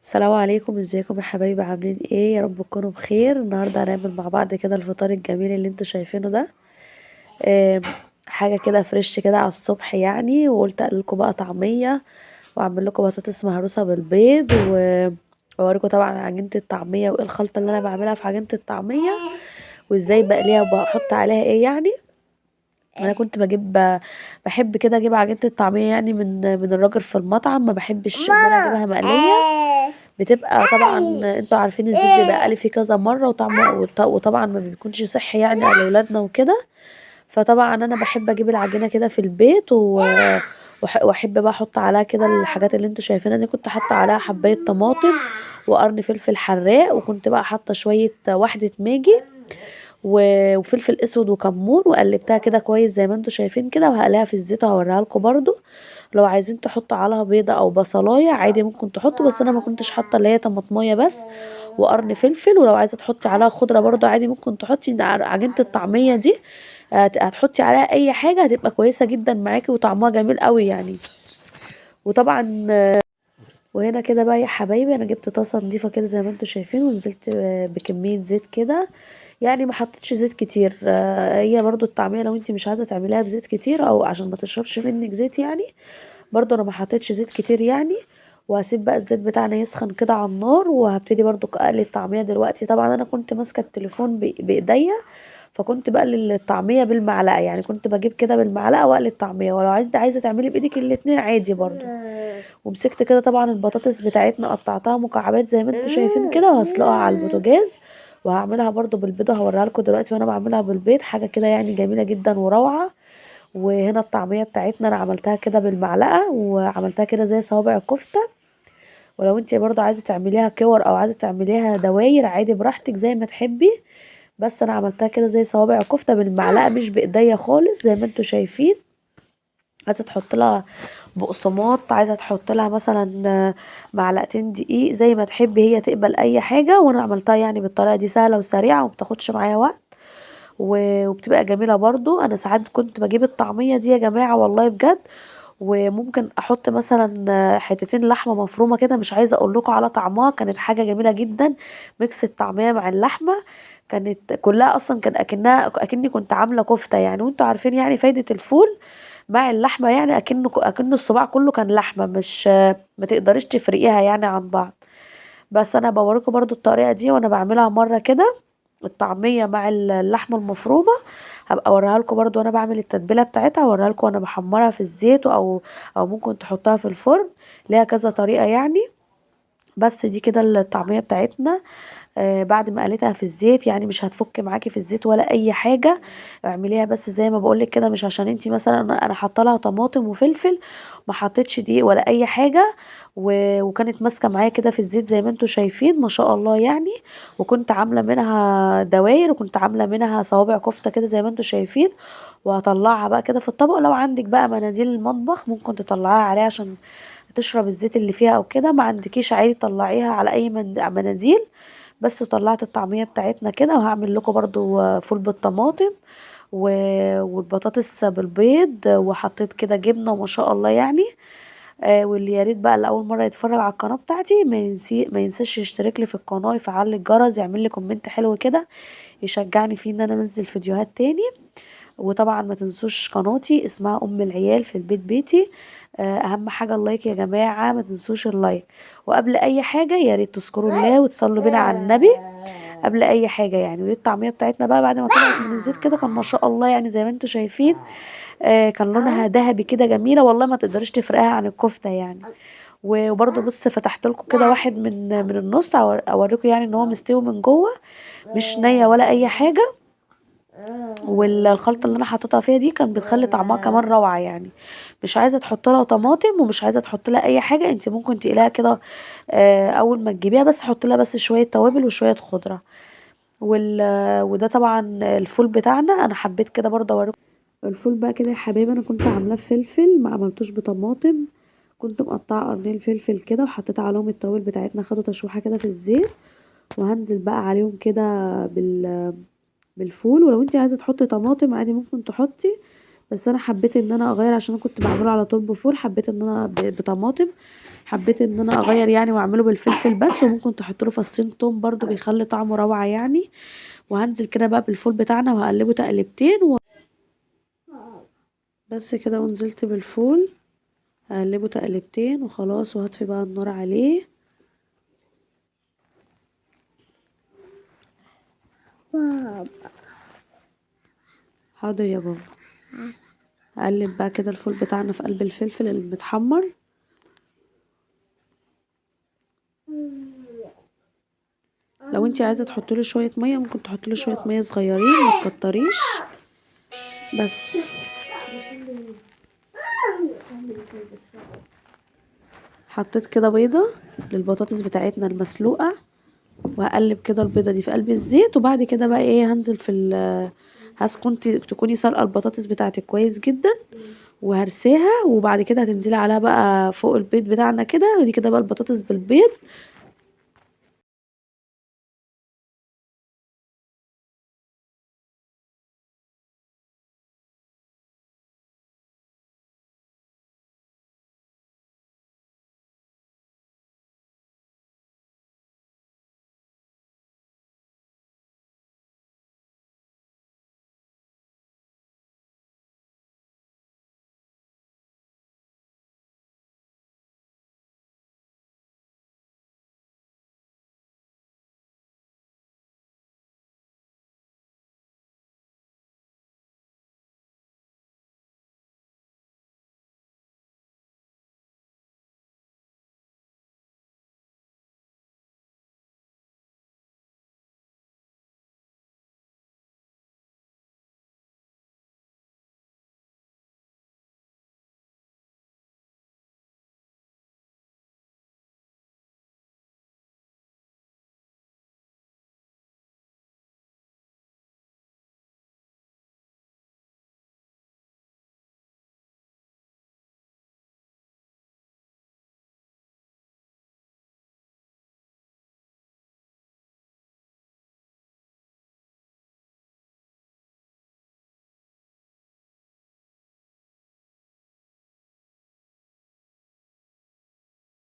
السلام عليكم، ازيكم يا حبايبي؟ عاملين ايه؟ يا رب تكونوا بخير. النهارده هنعمل مع بعض كده الفطار الجميل اللي انتوا شايفينه ده. آم، حاجه كده فريش كده على الصبح يعني، وقلت اقول لكم بقى طعميه واعمل لكم بطاطس مهروسه بالبيض واوريكم طبعا عجينه الطعميه وايه الخلطه اللي انا بعملها في عجينه الطعميه، وازاي بقليها وبحط عليها ايه يعني. انا كنت بحب كده اجيب عجينه الطعميه يعني من الراجل في المطعم، ما بحبش ان انا اجيبها مقليه. بتبقى طبعا انتوا عارفين الزيت بيبقى قلي فيه كذا مره وطبعا ما بيكونش صحي يعني على اولادنا وكده. فطبعا انا بحب اجيب العجينه كده في البيت واحب بقى احط عليها كده الحاجات اللي انتوا شايفينها دي. كنت حاطه عليها حبايه طماطم وقرن فلفل حراق، وكنت بقى حاطه شويه واحده ماجي وفلفل اسود وكمون، وقلبتها كده كويس زي ما انتوا شايفين كده، وهقليها في الزيت وهوريها لكم برضو. لو عايزين تحطوا عليها بيضه او بصلايه عادي ممكن تحطوا، بس انا ما كنتش حاطه اللي هي طماطميه بس وقرن فلفل. ولو عايزه تحطي عليها خضره برضو عادي ممكن تحطي. عجينه الطعميه دي هتحطي عليها اي حاجه هتبقى كويسه جدا معاكي وطعمها جميل قوي يعني. وطبعا وهنا كده بقى يا حبايبي انا جبت طاسه نضيفه كده زي ما انتوا شايفين، ونزلت بكميه زيت كده. يعني ما حطيتش زيت كتير. هي برضو الطعميه لو انت مش عايزه تعمليها بزيت كتير او عشان ما تشربش منك زيت يعني، برضو انا ما حطيتش زيت كتير يعني. وهسيب بقى الزيت بتاعنا يسخن كده على النار، وهبتدي برضو اقلي الطعميه دلوقتي. طبعا انا كنت ماسكه التليفون بايديا، فكنت بقلي الطعميه بالمعلقه، يعني كنت بجيب كده بالمعلقه واقلي الطعميه. ولو عايزه تعملي بايدك الاتنين عادي برضو. ومسكت كده طبعا البطاطس بتاعتنا قطعتها مكعبات زي ما انتوا شايفين كده، وهسلقها على البوتاجاز. وهعملها برضو بالبيضه، هوريها لكم دلوقتي وانا بعملها بالبيض. حاجه كده يعني جميله جدا وروعه. وهنا الطعميه بتاعتنا انا عملتها كده بالمعلقه، وعملتها كده زي صوابع الكفته. ولو انت برضو عايزه تعمليها كور او عايزه تعمليها دواير عادي براحتك زي ما تحبي. بس انا عملتها كده زي صوابع الكفته بالمعلقه مش بايديا خالص زي ما انتوا شايفين. عايزه تحط لها بقسماط، عايزه تحط لها مثلا معلقتين دقيق زي ما تحبي، هي تقبل اي حاجه. وانا عملتها يعني بالطريقه دي سهله وسريعه ومبتاخدش معايا وقت وبتبقى جميله برضو. انا ساعات كنت بجيب الطعميه دي يا جماعه والله بجد، وممكن احط مثلا حتتين لحمه مفرومه كده. مش عايزه اقول لكم على طعمها، كانت حاجه جميله جدا. ميكس الطعميه مع اللحمه كانت كلها اصلا كان اكني كنت عامله كفته يعني. وانتوا عارفين يعني فايده الفول مع اللحمه، يعني اكن الصباع كله كان لحمه، مش ما تقدريش تفرقيها يعني عن بعض. بس انا بوريكم برضو الطريقه دي وانا بعملها مره كده، الطعميه مع اللحمه المفرومه. هبقى اوريها لكم برضو وانا بعمل التتبيله بتاعتها، اوريها لكم وانا بحمرها في الزيت او ممكن تحطها في الفرن. ليها كذا طريقه يعني. بس دي كده الطعميه بتاعتنا. بعد ما قليتها في الزيت يعني مش هتفك معاكي في الزيت ولا اي حاجه. اعمليها بس زي ما بقولك كده، مش عشان انتي مثلا انا حاطه لها طماطم وفلفل، ما حطيتش دقيق ولا اي حاجه. وكانت ماسكه معايا كده في الزيت زي ما انتوا شايفين ما شاء الله يعني. وكنت عامله منها دواير، وكنت عامله منها صوابع كفته كده زي ما انتوا شايفين. وهطلعها بقى كده في الطبق. لو عندك بقى مناديل المطبخ ممكن تطلعيها عليها عشان تشرب الزيت اللي فيها او كده. ما عندكيش عادي طلعيها على اي مناديل. بس وطلعت الطعمية بتاعتنا كده. وهعمل لكم برضو فول بالطماطم والبطاطس بالبيض، وحطيت كده جبنة وما شاء الله يعني. واللي يا ريت بقى اللي اول مره يتفرج على القناه بتاعتي ما ينساش يشترك لي في القناه ويفعل لي الجرس، يعمل لي كومنت حلو كده يشجعني فيه ان انا انزل فيديوهات تاني. وطبعا ما تنسوش قناتي اسمها ام العيال في البيت بيتي. اهم حاجه اللايك يا جماعه، ما تنسوش اللايك. وقبل اي حاجه يا ريت تذكروا الله وتصلوا بينا على النبي قبل اي حاجه يعني. ودي الطعميه بتاعتنا بقى بعد ما طلعت من الزيت كده كان ما شاء الله يعني زي ما انتوا شايفين. كان لونها ذهبي كده جميله والله، ما تقدريش تفرقها عن الكفته يعني. وبرضه بص فتحت لكم كده واحد من النص اوريكم يعني ان هو مستوي من جوه، مش نيه ولا اي حاجه. والخلطه اللي انا حطيتها فيها دي كان بتخلي طعمها كمان روعه يعني. مش عايزه تحط لها طماطم ومش عايزه تحط لها اي حاجه، انت ممكن تقليها كده. اول ما تجيبيها بس حط لها بس شويه توابل وشويه خضره. وده طبعا الفول بتاعنا. انا حبيت كده برضه اوريكم الفول بقى كده يا حبايبي. انا كنت عاملاه بفلفل، ما عملتوش بطماطم. كنت مقطعه قرنين فلفل كده وحطيت عليهم التوابل بتاعتنا، خدوا تشويحه كده في الزيت. وهنزل بقى عليهم كده بالفول. ولو انت عايزه تحطي طماطم عادي ممكن تحطي، بس انا حبيت ان انا اغير عشان انا كنت بعمله على طول بفول، حبيت ان انا بطماطم، حبيت ان انا اغير يعني واعمله بالفلفل بس، وممكن تحط له فصين توم برضو بيخلي طعمه روعه يعني. وهنزل كده بقى بالفول بتاعنا وهقلبه تقلبتين بس كده، ونزلت بالفول هقلبه تقلبتين وخلاص، وهطفي بقى النار عليه. حاضر يا بابا. هقلب بقى كده الفول بتاعنا في قلب الفلفل المتحمر. لو انتي عايزه تحطي له شويه ميه ممكن تحطي له شويه ميه صغيرين، ما تكتريش بس. حطيت كده بيضه للبطاطس بتاعتنا المسلوقه، وهقلب كده البيضه دي في قلب الزيت. وبعد كده بقى ايه، هنزل في هسكن تكوني سلقه البطاطس بتاعتك كويس جدا وهرساها، وبعد كده هتنزلي عليها بقى فوق البيض بتاعنا كده، ودي كده بقى البطاطس بالبيض